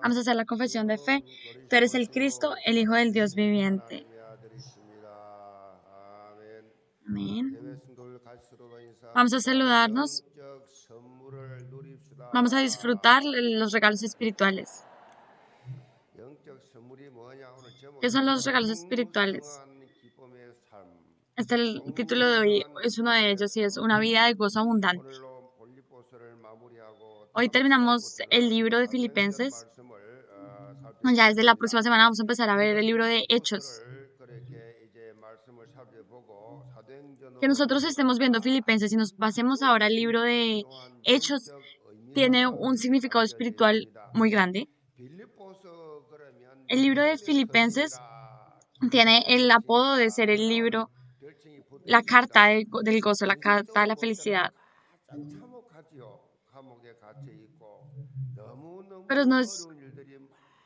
Vamos a hacer la confesión de fe. Tú eres el Cristo, el Hijo del Dios viviente. Amén. Vamos a saludarnos. Vamos a disfrutar los regalos espirituales. ¿Qué son los regalos espirituales? El título de hoy es uno de ellos y es una vida de gozo abundante. Hoy terminamos el libro de Filipenses. Ya desde la próxima semana vamos a empezar a ver el libro de Hechos. Que nosotros estemos viendo Filipenses y nos pasemos ahora al libro de Hechos tiene un significado espiritual muy grande. El libro de Filipenses tiene el apodo de ser el libro, la carta del gozo, la carta de la felicidad. Pero no es...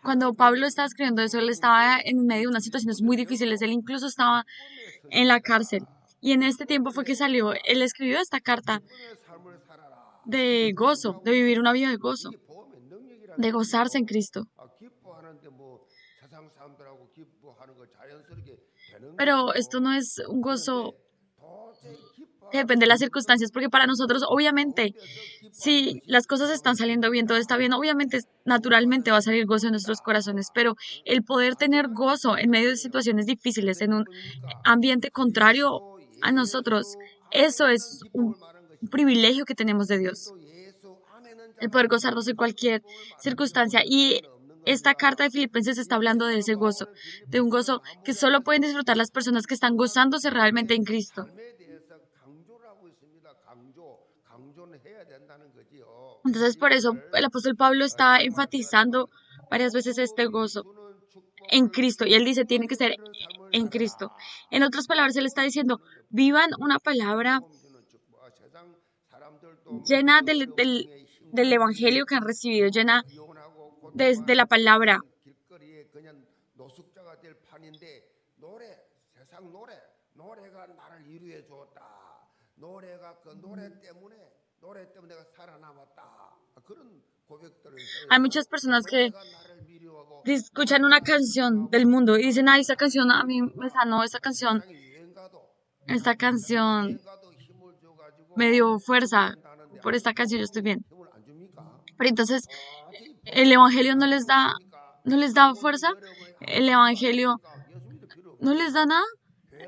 Cuando Pablo estaba escribiendo eso, él estaba en medio de unas situaciones muy difíciles. Él incluso estaba en la cárcel. Y en este tiempo fue que salió. Él escribió esta carta de gozo, de vivir una vida de gozo, de gozarse en Cristo. Pero esto no es un gozo que depende de las circunstancias, porque para nosotros, obviamente, si las cosas están saliendo bien, todo está bien, obviamente, naturalmente va a salir gozo en nuestros corazones, pero el poder tener gozo en medio de situaciones difíciles, en un ambiente contrario a nosotros, eso es un privilegio que tenemos de Dios. El poder gozarnos en cualquier circunstancia. Y esta carta de Filipenses está hablando de ese gozo, de un gozo que solo pueden disfrutar las personas que están gozándose realmente en Cristo. Entonces, por eso el apóstol Pablo está enfatizando varias veces este gozo en Cristo. Y él dice, tiene que ser en Cristo. En otras palabras, él está diciendo, vivan una palabra llena del evangelio que han recibido, llena de la palabra. Hay muchas personas que escuchan una canción del mundo y dicen, ay, esa canción a mí me sanó, esta canción me dio fuerza, por esta canción yo estoy bien. Pero entonces, el evangelio no les da fuerza, el evangelio no les da nada,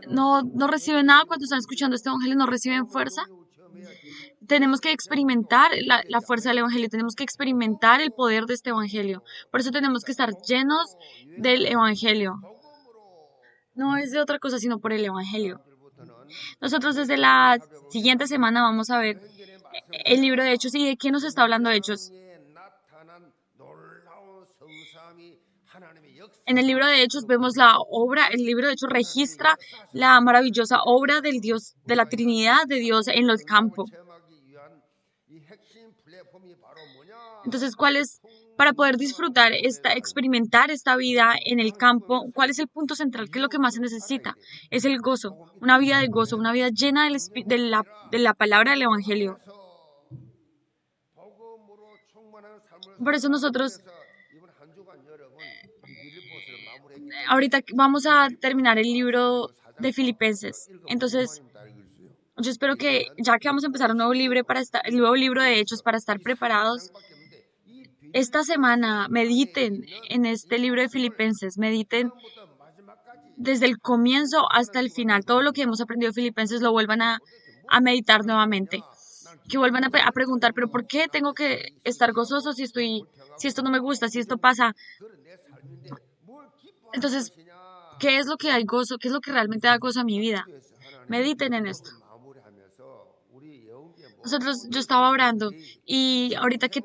no reciben nada cuando están escuchando este evangelio, no reciben fuerza. Tenemos que experimentar la fuerza del evangelio, tenemos que experimentar el poder de este evangelio. Por eso tenemos que estar llenos del evangelio. No es de otra cosa, sino por el evangelio. Nosotros desde la siguiente semana vamos a ver el libro de Hechos. ¿Y de qué nos está hablando Hechos? En el libro de Hechos vemos la obra, el libro de Hechos registra la maravillosa obra del Dios, de la Trinidad de Dios en el campo. Entonces, para poder disfrutar experimentar esta vida en el campo, cuál es el punto central? ¿Qué es lo que más se necesita? Es el gozo, una vida de gozo, una vida llena de la palabra del Evangelio. Por eso nosotros ahorita vamos a terminar el libro de Filipenses. Entonces, yo espero que ya que vamos a empezar un nuevo libro el nuevo libro de Hechos para estar preparados, esta semana mediten en este libro de Filipenses, mediten desde el comienzo hasta el final. Todo lo que hemos aprendido de Filipenses lo vuelvan a meditar nuevamente. Que vuelvan a preguntar, pero ¿por qué tengo que estar gozoso si esto no me gusta, si esto pasa? Entonces, ¿qué es lo que hay gozo? ¿Qué es lo que realmente da gozo a mi vida? Mediten en esto. Yo estaba orando y ahorita que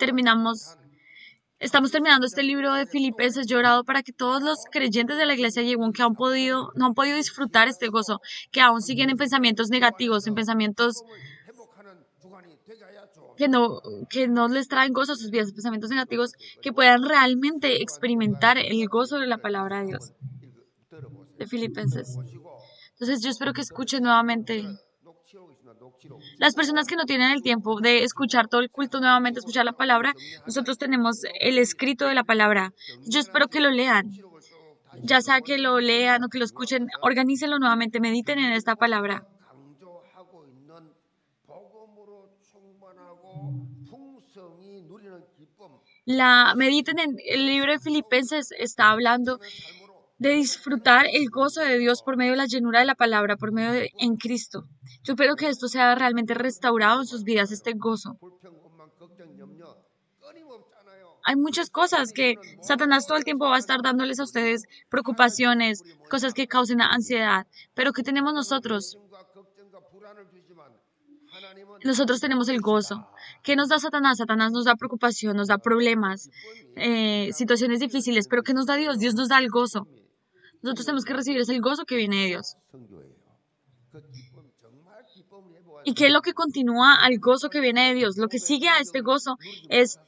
estamos terminando este libro de Filipenses, yo he orado para que todos los creyentes de la iglesia Yewon que no han podido disfrutar este gozo, que aún siguen en pensamientos negativos, en pensamientos que no les traen gozo a sus vidas, pensamientos negativos, que puedan realmente experimentar el gozo de la palabra de Dios, de Filipenses. Entonces yo espero que escuchen nuevamente Las personas que no tienen el tiempo de escuchar todo el culto nuevamente, escuchar la palabra, nosotros tenemos el escrito de la palabra. Yo espero que lo lean. Ya sea que lo lean o que lo escuchen, organícenlo nuevamente, mediten en esta palabra. Mediten en el libro de Filipenses, está hablando de disfrutar el gozo de Dios por medio de la llenura de la palabra, por medio de en Cristo. Yo espero que esto sea realmente restaurado en sus vidas, este gozo. Hay muchas cosas que Satanás todo el tiempo va a estar dándoles a ustedes, preocupaciones, cosas que causen ansiedad. Pero ¿qué tenemos nosotros? Nosotros tenemos el gozo. ¿Qué nos da Satanás? Satanás nos da preocupación, nos da problemas, situaciones difíciles. ¿Pero qué nos da Dios? Dios nos da el gozo. Nosotros tenemos que recibir ese gozo que viene de Dios. ¿Y qué es lo que continúa al gozo que viene de Dios? Lo que sigue a este gozo es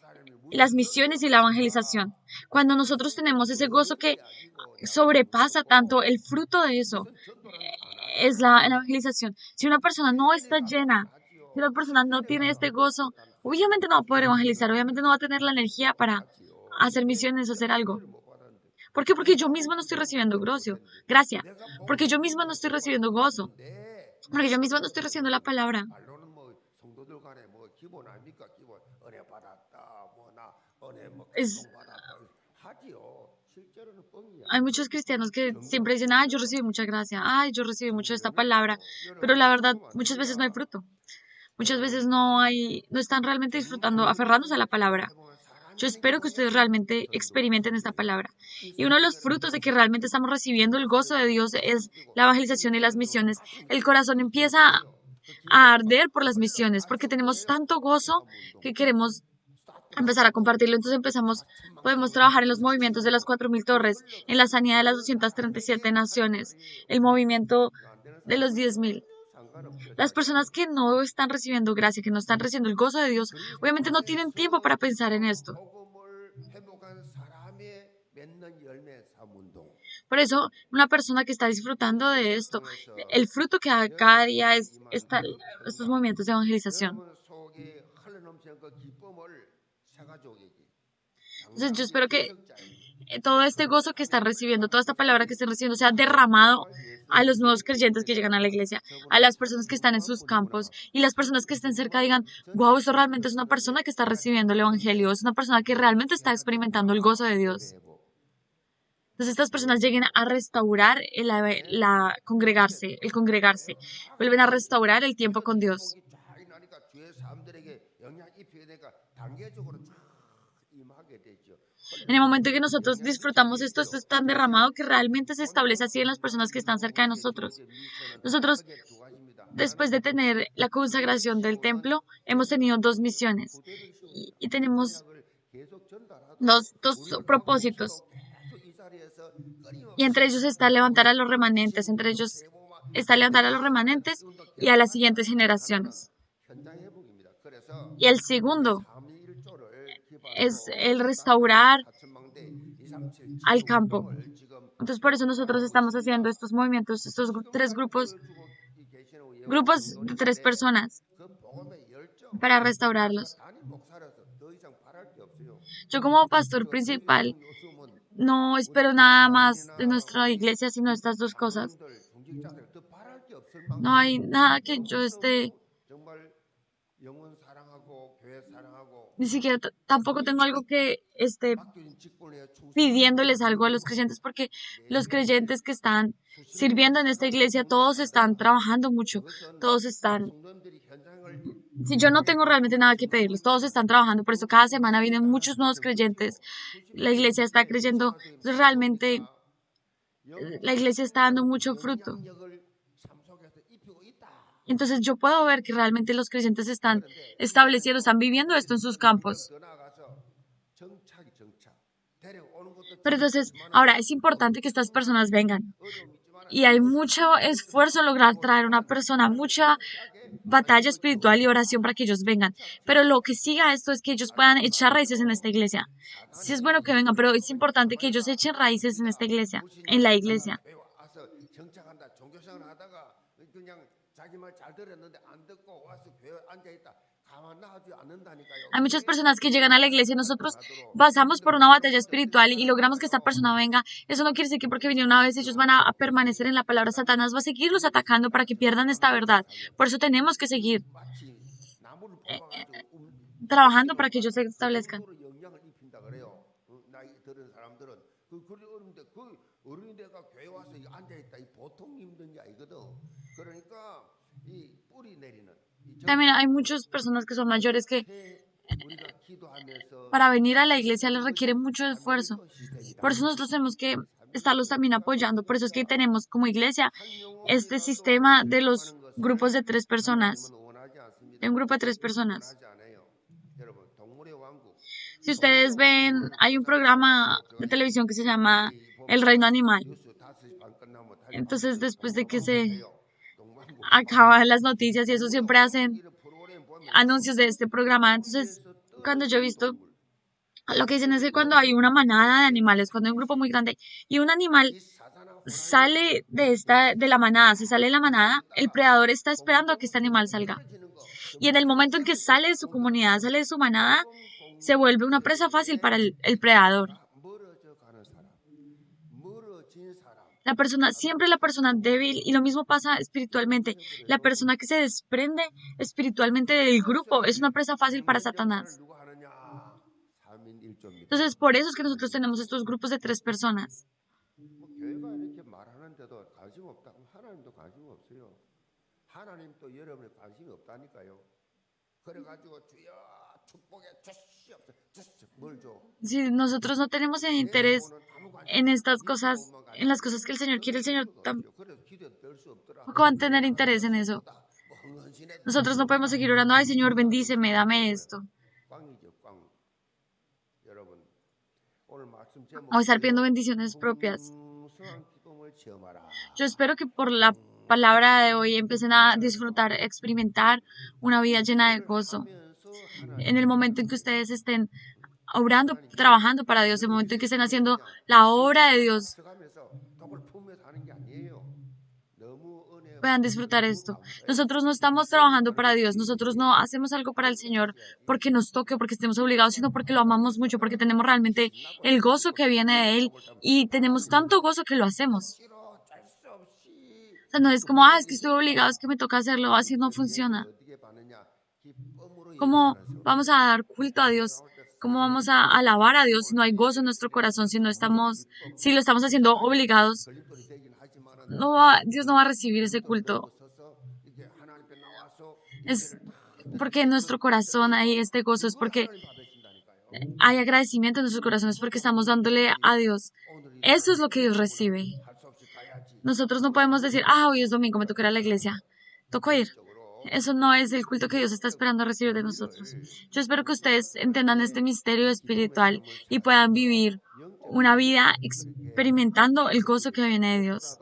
las misiones y la evangelización. Cuando nosotros tenemos ese gozo que sobrepasa tanto, el fruto de eso es la evangelización. Si una persona no está llena, si una persona no tiene este gozo, obviamente no va a poder evangelizar, obviamente no va a tener la energía para hacer misiones, hacer algo. ¿Por qué? Porque yo mismo no estoy recibiendo gracia. Porque yo mismo no estoy recibiendo gozo. Porque yo mismo no estoy recibiendo la palabra. Hay muchos cristianos que siempre dicen, ay, yo recibí mucha gracia, ay, yo recibí mucho de esta palabra, pero la verdad, muchas veces no hay fruto. Muchas veces no están realmente disfrutando, aferrándose a la palabra. Yo espero que ustedes realmente experimenten esta palabra. Y uno de los frutos de que realmente estamos recibiendo el gozo de Dios es la evangelización y las misiones. El corazón empieza a arder por las misiones, porque tenemos tanto gozo que queremos empezar a compartirlo. Entonces podemos trabajar en los movimientos de las 4.000 torres, en la sanidad de las 237 naciones, el movimiento de los 10.000. Las personas que no están recibiendo gracia, que no están recibiendo el gozo de Dios, obviamente no tienen tiempo para pensar en esto. Por eso, una persona que está disfrutando de esto, el fruto que da cada día es estos movimientos de evangelización. Entonces, yo espero que todo este gozo que están recibiendo, toda esta palabra que están recibiendo, sea derramado a los nuevos creyentes que llegan a la iglesia, a las personas que están en sus campos y las personas que estén cerca digan, wow, eso realmente es una persona que está recibiendo el evangelio, es una persona que realmente está experimentando el gozo de Dios. Entonces estas personas lleguen a restaurar el congregarse, vuelven a restaurar el tiempo con Dios. En el momento en que nosotros disfrutamos esto es tan derramado que realmente se establece así en las personas que están cerca de nosotros. Nosotros, después de tener la consagración del templo, hemos tenido 2 misiones y tenemos dos propósitos. Y entre ellos está levantar a los remanentes, y a las siguientes generaciones. Y el segundo es el restaurar al campo. Entonces por eso nosotros estamos haciendo estos movimientos, estos 3 grupos de 3 personas para restaurarlos. Yo como pastor principal no espero nada más de nuestra iglesia sino estas 2 cosas. No hay nada que yo esté, ni siquiera tampoco tengo algo que esté pidiéndoles algo a los creyentes, porque los creyentes que están sirviendo en esta iglesia, todos están trabajando mucho, todos están, si yo no tengo realmente nada que pedirles, todos están trabajando, por eso cada semana vienen muchos nuevos creyentes, la iglesia está creyendo, realmente la iglesia está dando mucho fruto. Entonces yo puedo ver que realmente los creyentes están estableciendo, están viviendo esto en sus campos. Pero entonces, ahora es importante que estas personas vengan. Y hay mucho esfuerzo en lograr traer a una persona, mucha batalla espiritual y oración para que ellos vengan. Pero lo que siga a esto es que ellos puedan echar raíces en esta iglesia. Sí es bueno que vengan, pero es importante que ellos echen raíces en esta iglesia, en la iglesia. Hay muchas personas que llegan a la iglesia y nosotros pasamos por una batalla espiritual y logramos que esta persona venga. Eso no quiere decir que porque vinieron una vez ellos van a permanecer en la palabra. Satanás va a seguirlos atacando para que pierdan esta verdad. Por eso tenemos que seguir trabajando para que ellos se establezcan. También hay muchas personas que son mayores que para venir a la iglesia les requiere mucho esfuerzo. Por eso nosotros tenemos que estarlos también apoyando. Por eso es que tenemos como iglesia este sistema de los grupos de 3 personas. De un grupo de 3 personas. Si ustedes ven, hay un programa de televisión que se llama El Reino Animal. Entonces, después de que se acaban las noticias y eso, siempre hacen anuncios de este programa. Entonces, cuando yo he visto, lo que dicen es que cuando hay una manada de animales, cuando hay un grupo muy grande y un animal sale de la manada, se sale de la manada, el predador está esperando a que este animal salga. Y en el momento en que sale de su comunidad, sale de su manada, se vuelve una presa fácil para el predador. Siempre la persona débil, y lo mismo pasa espiritualmente. La persona que se desprende espiritualmente del grupo es una presa fácil para Satanás. Entonces, por eso es que nosotros tenemos estos grupos de 3 personas. Si nosotros no tenemos interés en estas cosas, en las cosas que el Señor quiere, el Señor tampoco va a tener interés en eso. Nosotros no podemos seguir orando, ay Señor, bendíceme, dame esto. O estar pidiendo bendiciones propias. Yo espero que por la palabra de hoy empiecen a disfrutar, experimentar una vida llena de gozo. En el momento en que ustedes estén obrando, trabajando para Dios, en el momento en que estén haciendo la obra de Dios, puedan disfrutar esto. Nosotros no estamos trabajando para Dios, nosotros no hacemos algo para el Señor porque nos toque, porque estemos obligados, sino porque lo amamos mucho, porque tenemos realmente el gozo que viene de Él y tenemos tanto gozo que lo hacemos. O sea, no es como, es que estoy obligado, es que me toca hacerlo, así no funciona. ¿Cómo vamos a dar culto a Dios? ¿Cómo vamos a alabar a Dios si no hay gozo en nuestro corazón, si lo estamos haciendo obligados? Dios no va a recibir ese culto. Es porque en nuestro corazón hay este gozo, es porque hay agradecimiento en nuestros corazones, porque estamos dándole a Dios. Eso es lo que Dios recibe. Nosotros no podemos decir, hoy es domingo, me toca ir a la iglesia. Toco ir. Eso no es el culto que Dios está esperando recibir de nosotros. Yo espero que ustedes entiendan este misterio espiritual y puedan vivir una vida experimentando el gozo que viene de Dios.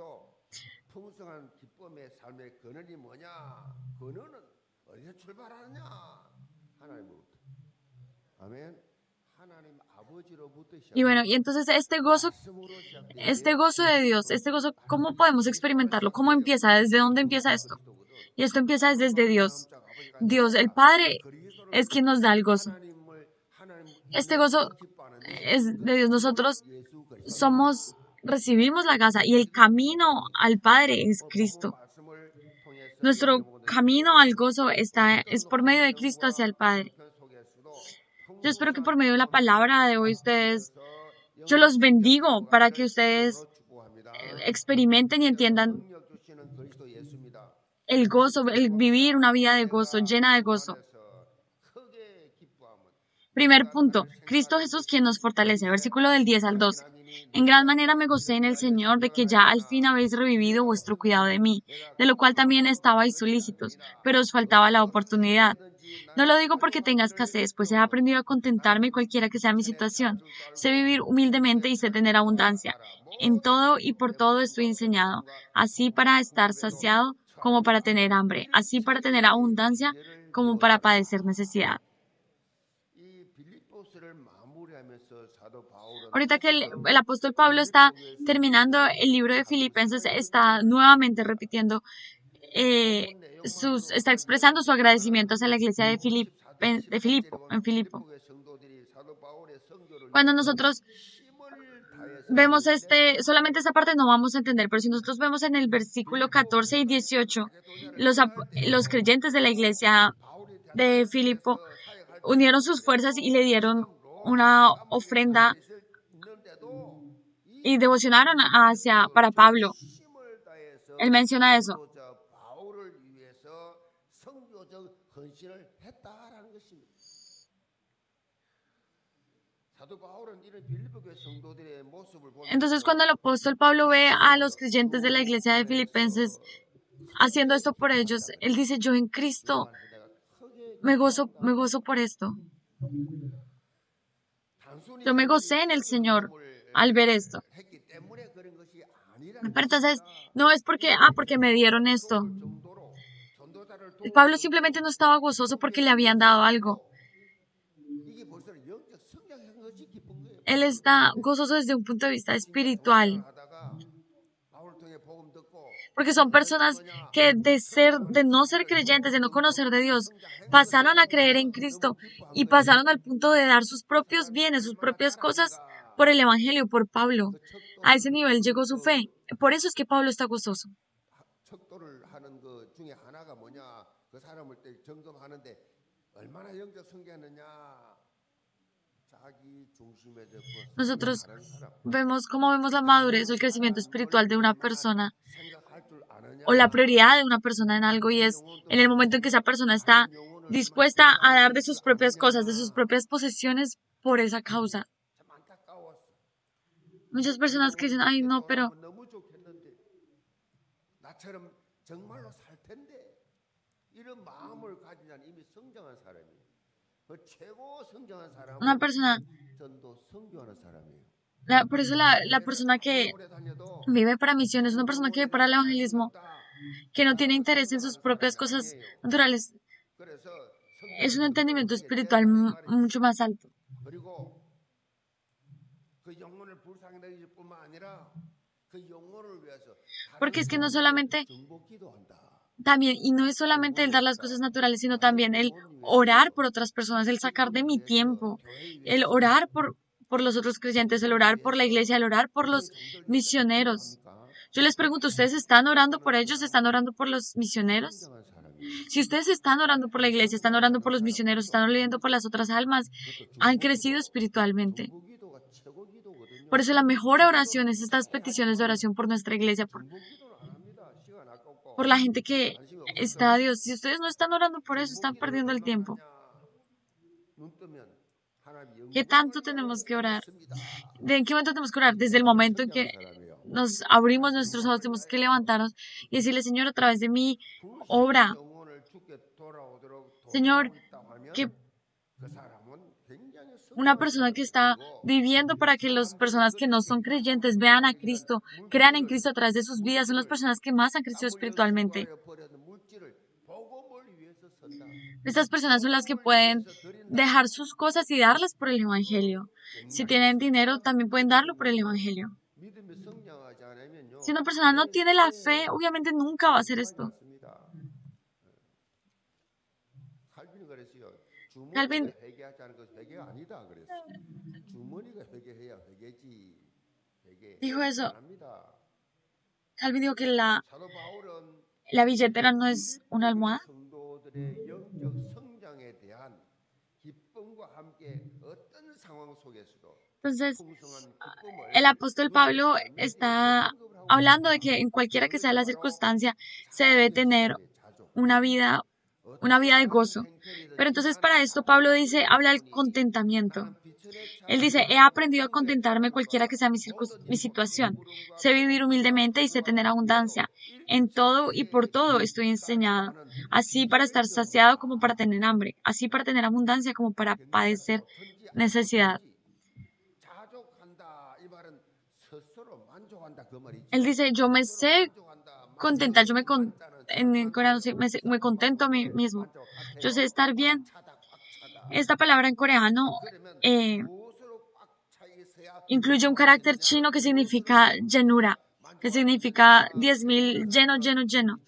Y bueno, y entonces este gozo de Dios, este gozo, ¿cómo podemos experimentarlo? ¿Cómo empieza? ¿Desde dónde empieza esto? Y esto empieza desde Dios. Dios, el Padre, es quien nos da el gozo. Este gozo es de Dios. Nosotros recibimos la casa y el camino al Padre es Cristo. Nuestro camino al gozo es por medio de Cristo hacia el Padre. Yo espero que por medio de la palabra de hoy yo los bendigo para que ustedes experimenten y entiendan el gozo, el vivir una vida de gozo, llena de gozo. Primer punto, Cristo Jesús quien nos fortalece, versículo del 10 al 12. En gran manera me gocé en el Señor de que ya al fin habéis revivido vuestro cuidado de mí, de lo cual también estabais solícitos, pero os faltaba la oportunidad. No lo digo porque tenga escasez, pues he aprendido a contentarme cualquiera que sea mi situación. Sé vivir humildemente y sé tener abundancia. En todo y por todo estoy enseñado, así para estar saciado como para tener hambre, así para tener abundancia como para padecer necesidad. Ahorita que el apóstol Pablo está terminando el libro de Filipenses, está nuevamente repitiendo está expresando su agradecimiento hacia la iglesia de Filipo, en Filipo. Cuando nosotros vemos solamente esta parte no vamos a entender, pero si nosotros vemos en el versículo 14 y 18, los creyentes de la iglesia de Filipo unieron sus fuerzas y le dieron una ofrenda y devocionaron para Pablo. Él menciona eso. Entonces, cuando el apóstol Pablo ve a los creyentes de la iglesia de Filipenses haciendo esto por ellos, él dice, yo en Cristo me gozo por esto. Yo me gocé en el Señor al ver esto. Pero entonces, no es porque me dieron esto. Pablo simplemente no estaba gozoso porque le habían dado algo. Él está gozoso desde un punto de vista espiritual. Porque son personas que de no ser creyentes, de no conocer de Dios, pasaron a creer en Cristo y pasaron al punto de dar sus propios bienes, sus propias cosas por el Evangelio, por Pablo. A ese nivel llegó su fe. Por eso es que Pablo está gozoso. Nosotros vemos la madurez o el crecimiento espiritual de una persona o la prioridad de una persona en algo, y es en el momento en que esa persona está dispuesta a dar de sus propias cosas, de sus propias posesiones por esa causa. Muchas personas que dicen, ay no, pero una persona, por eso la persona que vive para misiones, una persona que vive para el evangelismo, que no tiene interés en sus propias cosas naturales, es un entendimiento espiritual mucho más alto. Porque es que no solamente, también, y no es solamente el dar las cosas naturales, sino también el orar por otras personas, el sacar de mi tiempo, el orar por los otros creyentes, el orar por la iglesia, el orar por los misioneros. Yo les pregunto, ¿ustedes están orando por ellos? ¿Están orando por los misioneros? Si ustedes están orando por la iglesia, están orando por los misioneros, están orando por las otras almas, han crecido espiritualmente. Por eso la mejor oración es estas peticiones de oración por nuestra iglesia, por la gente que está a Dios. Si ustedes no están orando por eso, están perdiendo el tiempo. ¿Qué tanto tenemos que orar? ¿De qué momento tenemos que orar? Desde el momento en que nos abrimos nuestros ojos, tenemos que levantarnos y decirle, Señor, a través de mi obra, Señor, que una persona que está viviendo para que las personas que no son creyentes vean a Cristo, crean en Cristo a través de sus vidas, son las personas que más han crecido espiritualmente. Estas personas son las que pueden dejar sus cosas y darlas por el Evangelio. Si tienen dinero, también pueden darlo por el Evangelio. Si una persona no tiene la fe, obviamente nunca va a hacer esto. Calvin dijo eso. Calvin dijo que la billetera no es una almohada. Entonces, el apóstol Pablo está hablando de que en cualquiera que sea la circunstancia se debe tener una vida de gozo. Pero entonces para esto Pablo habla del contentamiento. Él dice, he aprendido a contentarme cualquiera que sea mi situación. Sé vivir humildemente y sé tener abundancia. En todo y por todo estoy enseñado. Así para estar saciado como para tener hambre. Así para tener abundancia como para padecer necesidad. Él dice, yo me sé contentar, en coreano me contento a mí mismo. Yo sé estar bien. Esta palabra en coreano incluye un carácter chino que significa llenura, que significa 10.000, lleno, lleno, lleno.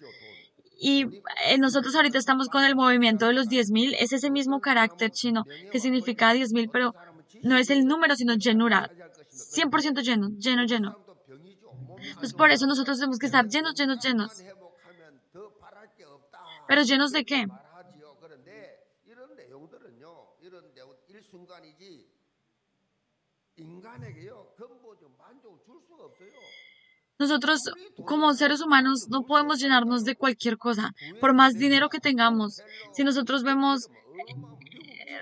Y nosotros ahorita estamos con el movimiento de los 10.000. Es ese mismo carácter chino que significa 10.000, pero no es el número, sino llenura. 100% lleno, lleno, lleno. Entonces por eso nosotros tenemos que estar llenos, llenos, llenos. ¿Pero llenos de qué? Nosotros como seres humanos no podemos llenarnos de cualquier cosa, por más dinero que tengamos. Si nosotros vemos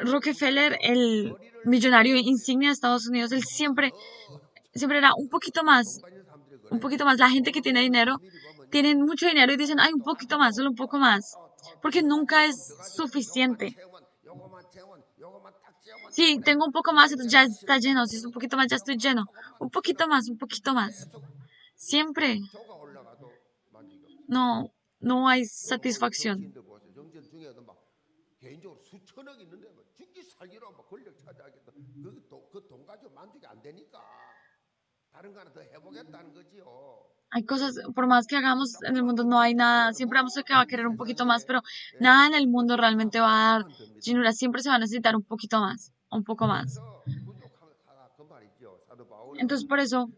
Rockefeller, el millonario insignia de Estados Unidos, él siempre era un poquito más, un poquito más. La gente que tiene dinero, tienen mucho dinero y dicen, ay, un poquito más, solo un poco más, porque nunca es suficiente. Sí, tengo un poco más, entonces ya está lleno. Si es un poquito más, ya estoy lleno. Un poquito más, un poquito más. Siempre. No, no hay satisfacción. Hay cosas, por más que hagamos en el mundo, no hay nada. Siempre vamos a que va a querer un poquito más, pero nada en el mundo realmente va a dar llenura. Siempre se va a necesitar un poquito más, un poco más. Entonces, por eso,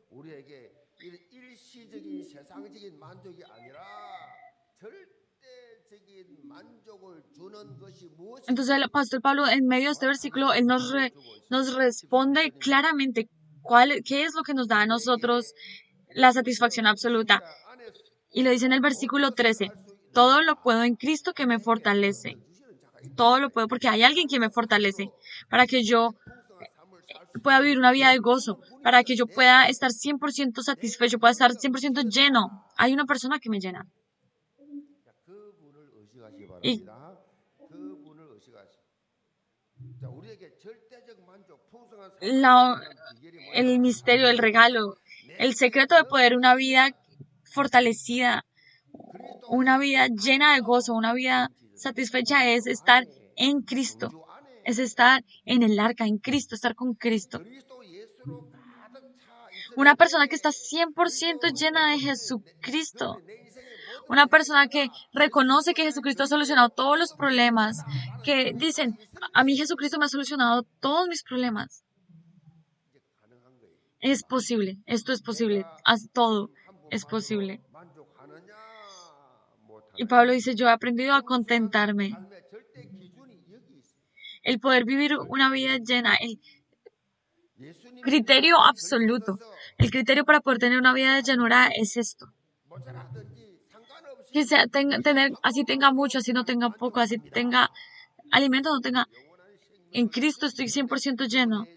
entonces el apóstol Pablo, en medio de este versículo, él nos responde claramente qué es lo que nos da a nosotros la satisfacción absoluta. Y lo dice en el versículo 13, todo lo puedo en Cristo que me fortalece. Todo lo puedo porque hay alguien que me fortalece para que yo pueda vivir una vida de gozo, para que yo pueda estar 100% satisfecho, pueda estar 100% lleno. Hay una persona que me llena. Y el misterio, el regalo, el secreto de poder una vida fortalecida, una vida llena de gozo, una vida satisfecha es estar en Cristo, es estar en el arca, en Cristo, estar con Cristo. Una persona que está 100% llena de Jesucristo. Una persona que reconoce que Jesucristo ha solucionado todos los problemas, que dicen, a mí Jesucristo me ha solucionado todos mis problemas. Es posible, esto es posible, todo es posible. Y Pablo dice, yo he aprendido a contentarme. El poder vivir una vida llena, el criterio absoluto, el criterio para poder tener una vida de llanura es esto. Que sea, así tenga mucho, así no tenga poco, así tenga alimento, no tenga. En Cristo estoy 100% lleno.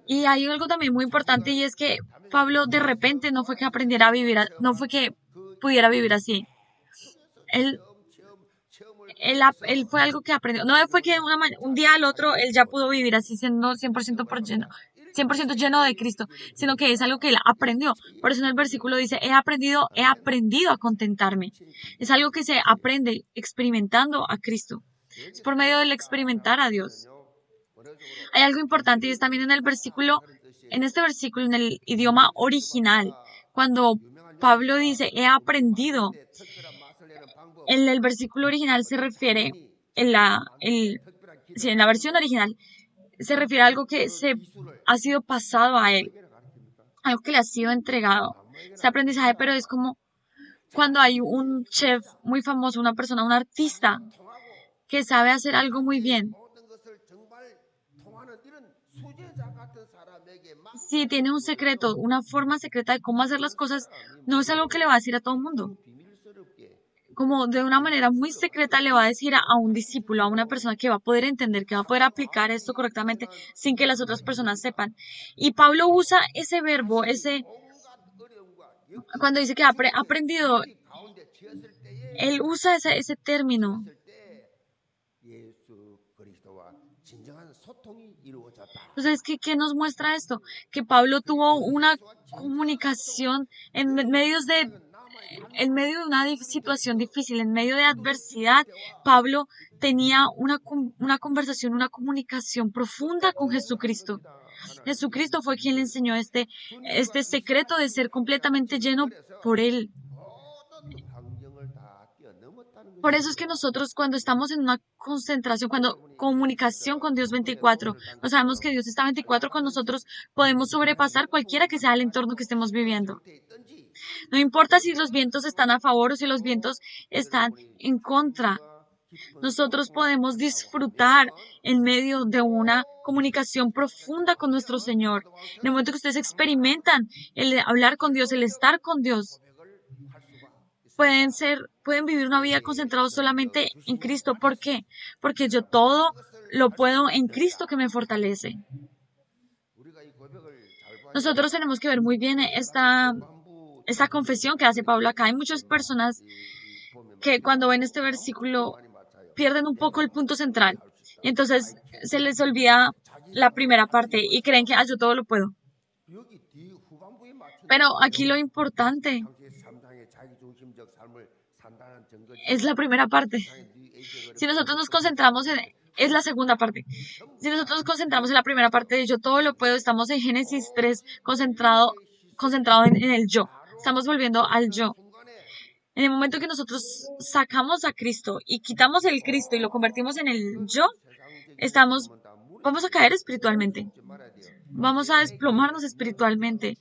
Y hay algo también muy importante y es que Pablo de repente no fue que aprendiera a vivir, no fue que pudiera vivir así. Él fue algo que aprendió. No fue que un día al otro él ya pudo vivir así siendo 100% lleno. 100% lleno de Cristo, sino que es algo que él aprendió. Por eso en el versículo dice, he aprendido a contentarme. Es algo que se aprende experimentando a Cristo. Es por medio del experimentar a Dios. Hay algo importante y es también en este versículo, en el idioma original, cuando Pablo dice, he aprendido, en el versículo original se refiere, en la versión original, se refiere a algo que ha sido pasado a él, algo que le ha sido entregado. Este aprendizaje, pero es como cuando hay un chef muy famoso, una persona, un artista, que sabe hacer algo muy bien. Si tiene un secreto, una forma secreta de cómo hacer las cosas, no es algo que le va a decir a todo el mundo. Como de una manera muy secreta le va a decir a un discípulo, a una persona que va a poder entender, que va a poder aplicar esto correctamente sin que las otras personas sepan. Y Pablo usa ese verbo, cuando dice que ha aprendido, él usa ese término. Entonces, ¿qué nos muestra esto? Que Pablo tuvo una comunicación en medios de en medio de una situación difícil, en medio de adversidad, Pablo tenía una conversación, una comunicación profunda con Jesucristo. Jesucristo fue quien le enseñó este secreto de ser completamente lleno por Él. Por eso es que nosotros cuando estamos en una concentración, cuando comunicación con Dios 24, no sabemos que Dios está 24 con nosotros, podemos sobrepasar cualquiera que sea el entorno que estemos viviendo. No importa si los vientos están a favor o si los vientos están en contra. Nosotros podemos disfrutar en medio de una comunicación profunda con nuestro Señor. En el momento que ustedes experimentan el hablar con Dios, el estar con Dios, pueden vivir una vida concentrada solamente en Cristo. ¿Por qué? Porque yo todo lo puedo en Cristo que me fortalece. Nosotros tenemos que ver muy bien esta confesión que hace Pablo acá. Hay muchas personas que cuando ven este versículo pierden un poco el punto central. Y entonces se les olvida la primera parte y creen que yo todo lo puedo. Pero aquí lo importante es la primera parte. Si nosotros nos concentramos es la segunda parte. Si nosotros nos concentramos en la primera parte de yo todo lo puedo, estamos en Génesis 3 concentrado en el yo. Estamos volviendo al yo. En el momento que nosotros sacamos a Cristo y quitamos el Cristo y lo convertimos en el yo, vamos a caer espiritualmente. Vamos a desplomarnos espiritualmente.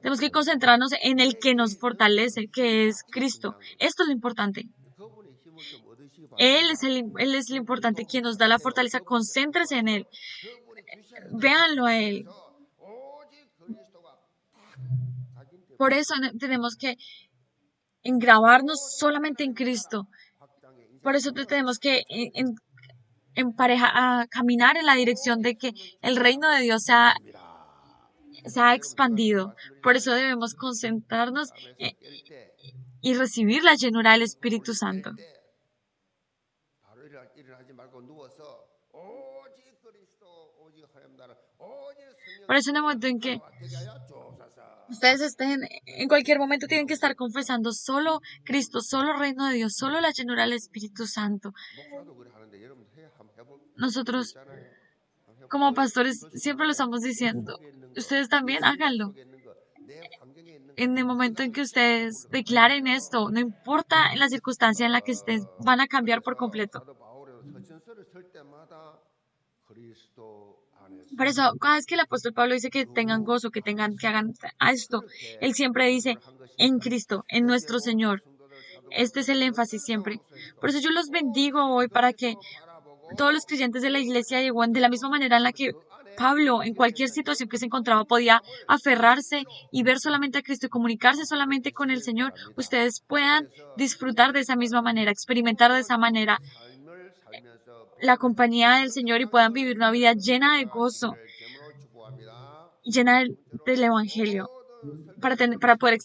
Tenemos que concentrarnos en el que nos fortalece, que es Cristo. Esto es lo importante. Él es lo importante, quien nos da la fortaleza. Concéntrese en Él. Véanlo a Él. Por eso tenemos que engravarnos solamente en Cristo. Por eso tenemos que caminar en la dirección de que el reino de Dios se ha expandido. Por eso debemos concentrarnos y recibir la llenura del Espíritu Santo. Por eso en el momento en que ustedes estén, en cualquier momento tienen que estar confesando solo Cristo, solo reino de Dios, solo la llenura del Espíritu Santo. Nosotros, como pastores, siempre lo estamos diciendo. Ustedes también háganlo. En el momento en que ustedes declaren esto, no importa la circunstancia en la que estén, van a cambiar por completo. Por eso, cada vez que el apóstol Pablo dice que tengan gozo, que hagan esto, él siempre dice en Cristo, en nuestro Señor. Este es el énfasis siempre. Por eso yo los bendigo hoy para que todos los creyentes de la iglesia de la misma manera en la que Pablo, en cualquier situación que se encontraba, podía aferrarse y ver solamente a Cristo y comunicarse solamente con el Señor, ustedes puedan disfrutar de esa misma manera, experimentar de esa manera la compañía del Señor y puedan vivir una vida llena de gozo, llena del Evangelio, para poder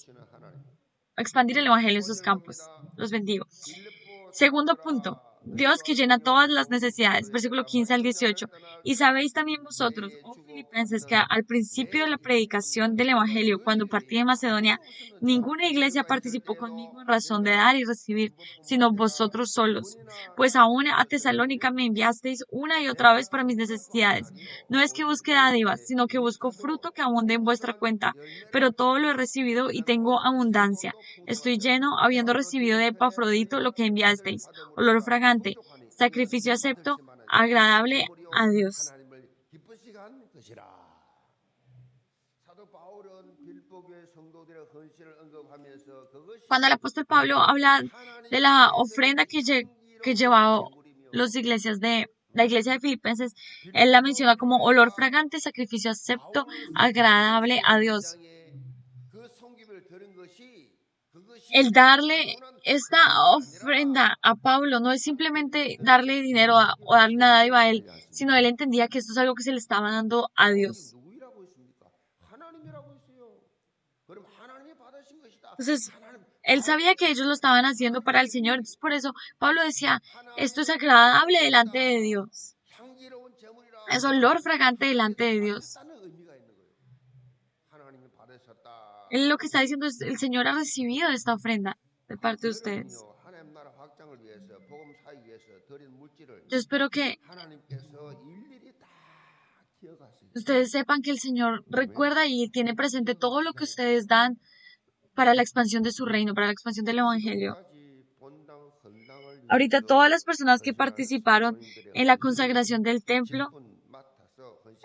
expandir el Evangelio en sus campos. Los bendigo. Segundo punto. Dios que llena todas las necesidades, versículo 15 al 18. Y sabéis también vosotros, oh filipenses, que al principio de la predicación del Evangelio, cuando partí de Macedonia, ninguna iglesia participó conmigo en razón de dar y recibir, sino vosotros solos. Pues aún a Tesalónica me enviasteis una y otra vez para mis necesidades. No es que busque dádivas, sino que busco fruto que abunde en vuestra cuenta. Pero todo lo he recibido y tengo abundancia. Estoy lleno, habiendo recibido de Epafrodito lo que enviasteis, olor fragante, sacrificio acepto, agradable a Dios. Cuando el apóstol Pablo habla de la ofrenda que llevaba las iglesias la iglesia de Filipenses, él la menciona como olor fragante, sacrificio acepto, agradable a Dios. El darle esta ofrenda a Pablo no es simplemente darle dinero o darle una dádiva a él, sino él entendía que esto es algo que se le estaba dando a Dios. Entonces, él sabía que ellos lo estaban haciendo para el Señor, entonces por eso Pablo decía, esto es agradable delante de Dios. Es olor fragante delante de Dios. Él lo que está diciendo es, el Señor ha recibido esta ofrenda de parte de ustedes. Yo espero que ustedes sepan que el Señor recuerda y tiene presente todo lo que ustedes dan para la expansión de su reino, para la expansión del Evangelio. Ahorita todas las personas que participaron en la consagración del templo,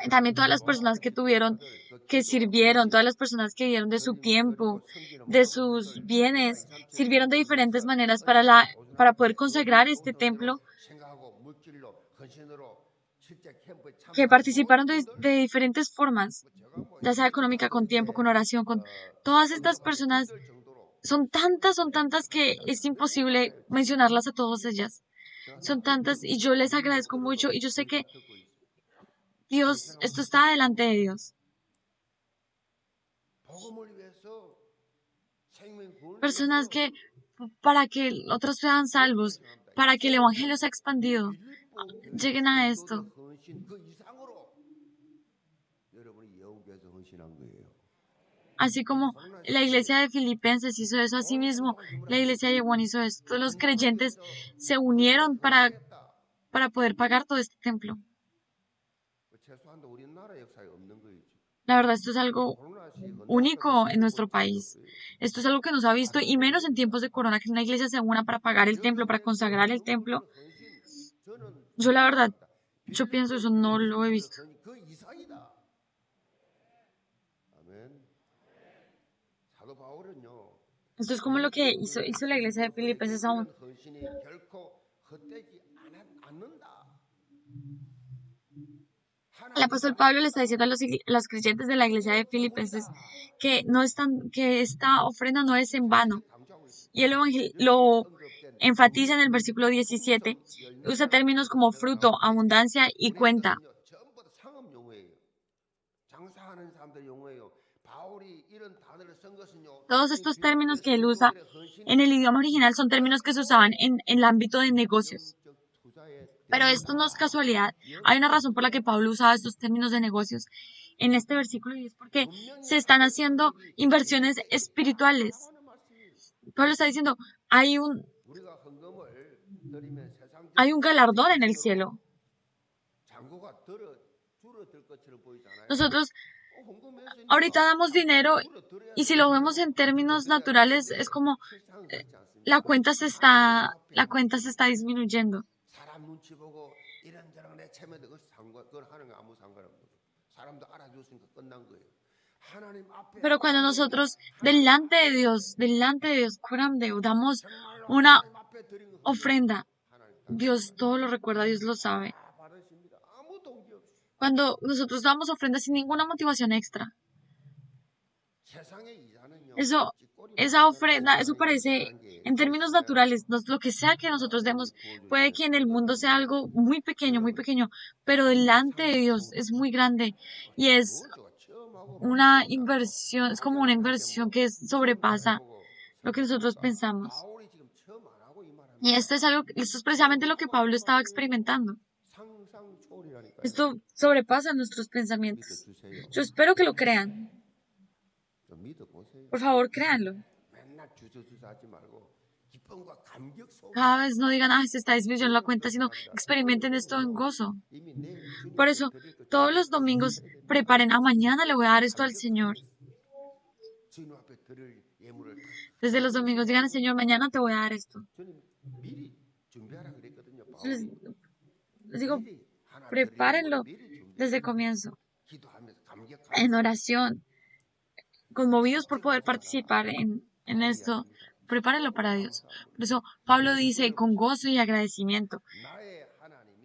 también todas las personas que tuvieron, que sirvieron, todas las personas que dieron de su tiempo, de sus bienes, sirvieron de diferentes maneras para poder consagrar este templo, que participaron de diferentes formas, ya sea económica, con tiempo, con oración, con todas estas personas. Son tantas que es imposible mencionarlas a todas ellas. Son tantas y yo les agradezco mucho y yo sé que Dios, esto está delante de Dios. Personas que, para que otros sean salvos, para que el Evangelio sea expandido, lleguen a esto. Así como la iglesia de Filipenses hizo eso, así mismo la iglesia de Yehuan hizo esto. Los creyentes se unieron para poder pagar todo este templo. La verdad, esto es algo único en nuestro país. Esto es algo que no se ha visto, y menos en tiempos de corona, que una iglesia se una para pagar el templo, para consagrar el templo. Yo la verdad, yo pienso eso, no lo he visto. Esto es como lo que hizo la iglesia de Filipenses aún. El apóstol Pablo le está diciendo a los creyentes de la iglesia de Filipenses que esta ofrenda no es en vano. Y él lo enfatiza en el versículo 17. Usa términos como fruto, abundancia y cuenta. Todos estos términos que él usa en el idioma original son términos que se usaban en el ámbito de negocios. Pero esto no es casualidad. Hay una razón por la que Pablo usaba estos términos de negocios en este versículo, y es porque se están haciendo inversiones espirituales. Pablo está diciendo, hay un galardón en el cielo. Nosotros ahorita damos dinero y si lo vemos en términos naturales es como la cuenta se está disminuyendo. Pero cuando nosotros delante de Dios, damos una ofrenda, Dios todo lo recuerda, Dios lo sabe. Cuando nosotros damos ofrendas sin ninguna motivación extra, esa ofrenda, eso parece, en términos naturales, lo que sea que nosotros demos, puede que en el mundo sea algo muy pequeño, pero delante de Dios es muy grande y es una inversión, es como una inversión que sobrepasa lo que nosotros pensamos. Y esto es precisamente lo que Pablo estaba experimentando. Esto sobrepasa nuestros pensamientos. Yo espero que lo crean. Por favor, créanlo. Cada vez no digan, se está disminuyendo la cuenta, sino experimenten esto en gozo. Por eso, todos los domingos preparen, mañana le voy a dar esto al Señor. Desde los domingos digan al Señor, mañana te voy a dar esto. Les digo, prepárenlo desde el comienzo. En oración, conmovidos por poder participar en esto, prepárenlo para Dios. Por eso Pablo dice, con gozo y agradecimiento.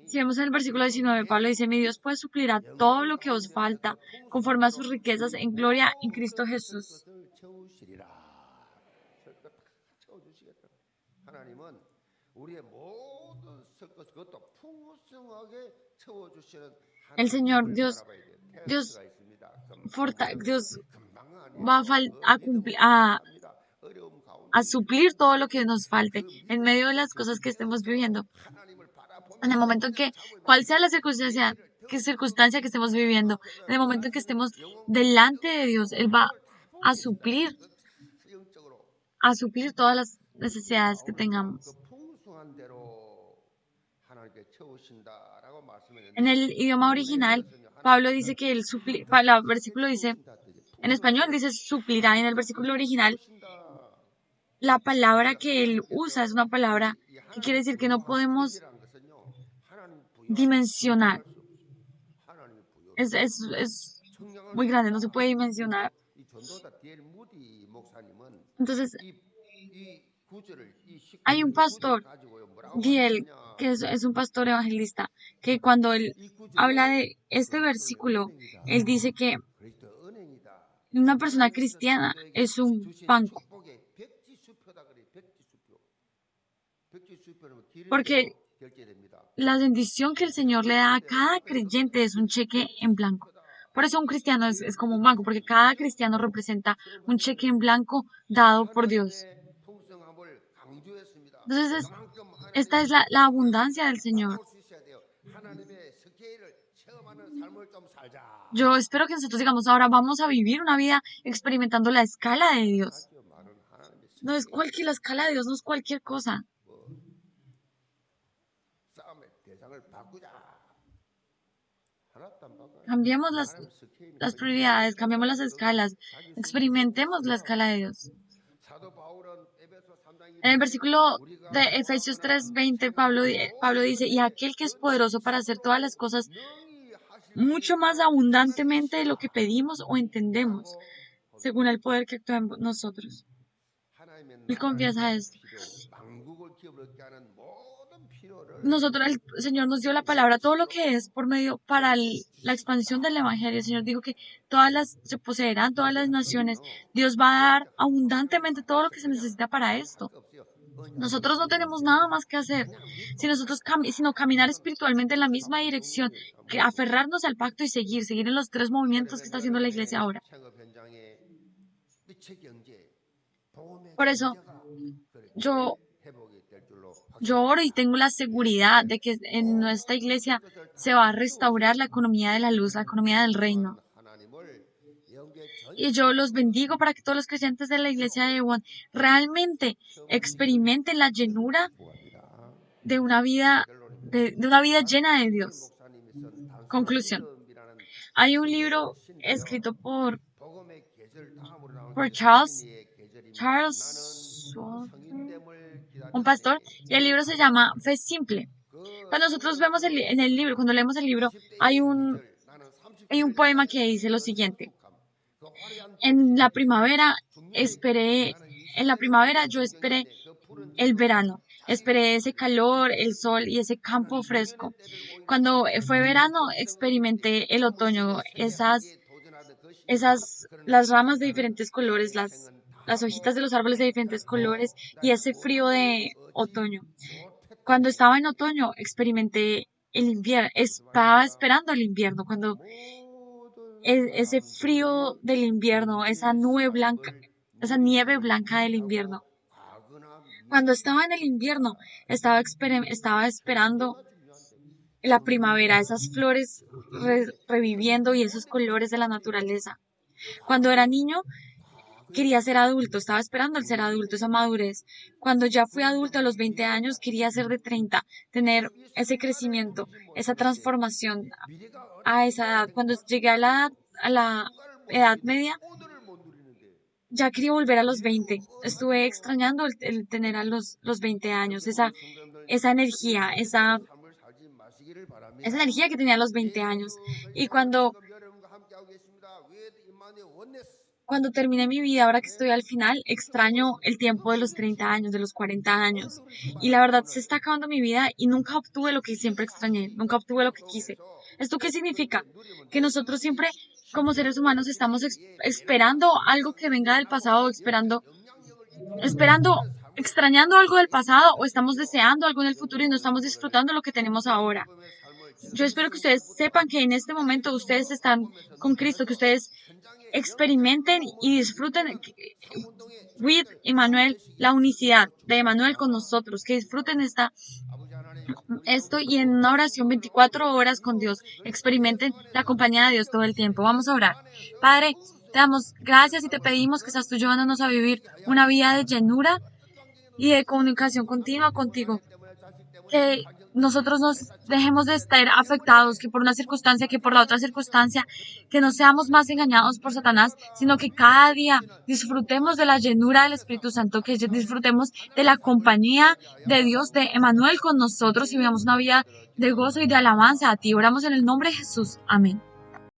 Si vemos en el versículo 19, Pablo dice, mi Dios pues suplirá todo lo que os falta conforme a sus riquezas en gloria en Cristo Jesús. El Señor, Dios va a suplir todo lo que nos falte en medio de las cosas que estemos viviendo. En el momento en que, cual sea la circunstancia que estemos viviendo, en el momento en que estemos delante de Dios, Él va a suplir, a suplir todas las necesidades que tengamos. En el idioma original, Pablo dice que el versículo dice, en español dice suplirá, y en el versículo original, la palabra que él usa es una palabra que quiere decir que no podemos dimensionar. Es muy grande, no se puede dimensionar. Entonces, hay un pastor, Diel, que es un pastor evangelista, que cuando él habla de este versículo, él dice que una persona cristiana es un banco. Porque la bendición que el Señor le da a cada creyente es un cheque en blanco. Por eso un cristiano es como un banco, porque cada cristiano representa un cheque en blanco dado por Dios. Entonces, esta es la abundancia del Señor. Yo espero que nosotros digamos, ahora vamos a vivir una vida experimentando la escala de Dios. No es la escala de Dios no es cualquier cosa. Cambiemos las prioridades, cambiemos las escalas, experimentemos la escala de Dios. En el versículo de Efesios 3:20, Pablo dice, y aquel que es poderoso para hacer todas las cosas mucho más abundantemente de lo que pedimos o entendemos, según el poder que actúa en nosotros. Él confiesa esto. Nosotros, el Señor nos dio la palabra, todo lo que es por medio para la expansión del Evangelio. El Señor dijo que se poseerán todas las naciones. Dios va a dar abundantemente todo lo que se necesita para esto. Nosotros no tenemos nada más que hacer, sino caminar espiritualmente en la misma dirección, que aferrarnos al pacto y seguir en los 3 movimientos que está haciendo la iglesia ahora. Por eso, yo oro y tengo la seguridad de que en nuestra iglesia se va a restaurar la economía de la luz, la economía del reino. Y yo los bendigo para que todos los creyentes de la iglesia de One realmente experimenten la llenura de una vida, de una vida llena de Dios. Conclusión. Hay un libro escrito por Charles un pastor, y el libro se llama Fe Simple. Cuando nosotros vemos en el libro, cuando leemos el libro, hay un poema que dice lo siguiente. En la primavera yo esperé el verano, esperé ese calor, el sol y ese campo fresco. Cuando fue verano, experimenté el otoño, las ramas de diferentes colores, las hojitas de los árboles de diferentes colores y ese frío de otoño. Cuando estaba en otoño, experimenté el invierno, estaba esperando el invierno, cuando ese frío del invierno, esa nieve blanca del invierno. Cuando estaba en el invierno, estaba esperando la primavera, esas flores reviviendo y esos colores de la naturaleza. Cuando era niño, quería ser adulto, estaba esperando el ser adulto, esa madurez. Cuando ya fui adulto a los 20 años, quería ser de 30, tener ese crecimiento, esa transformación a esa edad. Cuando llegué a la edad media, ya quería volver a los 20. Estuve extrañando el tener a los 20 años, esa energía, esa energía que tenía a los 20 años. Y cuando terminé mi vida, ahora que estoy al final, extraño el tiempo de los 30 años, de los 40 años. Y la verdad, se está acabando mi vida y nunca obtuve lo que siempre extrañé, nunca obtuve lo que quise. ¿Esto qué significa? Que nosotros siempre, como seres humanos, estamos esperando algo que venga del pasado, extrañando algo del pasado o estamos deseando algo en el futuro y no estamos disfrutando lo que tenemos ahora. Yo espero que ustedes sepan que en este momento ustedes están con Cristo, que ustedes experimenten y disfruten with Emmanuel, la unicidad de Emmanuel con nosotros, que disfruten esta esto y en una oración 24 horas con Dios. Experimenten la compañía de Dios todo el tiempo. Vamos a orar. Padre, te damos gracias y te pedimos que seas tú llevándonos a vivir una vida de llenura y de comunicación continua contigo. Que nosotros nos dejemos de estar afectados, que por una circunstancia, que por la otra circunstancia, que no seamos más engañados por Satanás, sino que cada día disfrutemos de la llenura del Espíritu Santo, que disfrutemos de la compañía de Dios, de Emmanuel con nosotros y vivamos una vida de gozo y de alabanza a ti. Oramos en el nombre de Jesús. Amén.